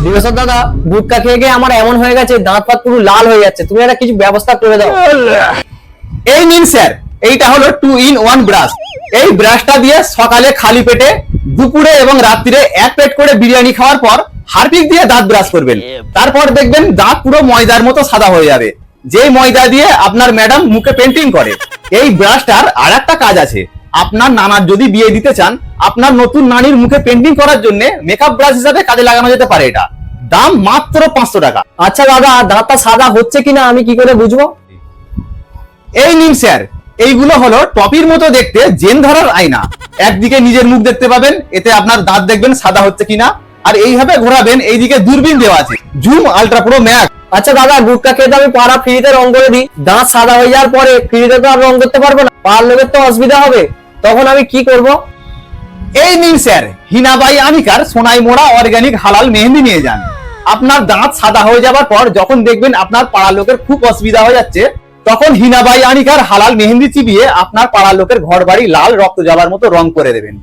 দিবেশ্বর দাদা, গুটকা খেয়ে গিয়ে আমার এমন হয়ে গেছে, দাঁত ফাত পুরো লাল হয়ে যাচ্ছে। তুমি একটা কিছু ব্যবস্থা করে দাও। এই নিন স্যার, এইটা হলো 2-in-1 ব্রাশ। এই ব্রাশটা দিয়ে সকালে খালি পেটে, দুপুরে এবং রাত্রিরে এক প্লেট করে বিরিয়ানি খাওয়ার পর হারপিক দিয়ে দাঁত ব্রাশ করবেন। তারপর দেখবেন দাঁত পুরো ময়দার মতো সাদা হয়ে যাবে, যেই ময়দা দিয়ে আপনার ম্যাডাম মুখে পেন্টিং করে। এই ব্রাশটার আর একটা কাজ আছে, আপনার নানার যদি বিয়ে দিতে চান, আপনার নতুন নানির মুখে পেন্টিং করার জন্য মেকআপ ব্রাশ হিসাবে কাজে লাগানো যেতে পারে। এটা দাম মাত্র 500 টাকা। আচ্ছা দাদা, দাঁতটা সাদা হচ্ছে কিনা আমি কি করে বুঝবো? এই নিন স্যার, এইগুলো হলো টপির মতো দেখতে জেন ধরার আয়না। একদিকে নিজের মুখ দেখতে পাবেন, এতে আপনার দাঁত দেখবেন সাদা হচ্ছে কিনা, আর এইভাবে ঘোরাবেন, এইদিকে দূরবীন দেওয়া আছে, জুম আলট্রা প্রো ম্যাক্স। আচ্ছা দাদা, গুটকা খেয়ে তো আমি পাড়া ফ্রিতে রং করে দিই, দাঁত সাদা হয়ে যাওয়ার পরে ফ্রিতে তো আর রং করতে পারবো না, পাড়ার লোকের তো অসুবিধা হবে, তখন আমি কি করব? এই নিন স্যার, হিনাবাই আনিকার সোনাই মোড়া অর্গানিক হালাল মেহেন্দি নিয়ে যান। আপনার দাঁত সাদা হয়ে যাবার পর যখন দেখবেন আপনার পাড়ার লোকের খুব অসুবিধা হয়ে যাচ্ছে, তখন হিনাবাই আনিকার হালাল মেহেন্দি চিবিয়ে আপনার পাড়ার লোকের ঘর বাড়ি লাল রক্ত যাবার মতো রং করে দেবেন।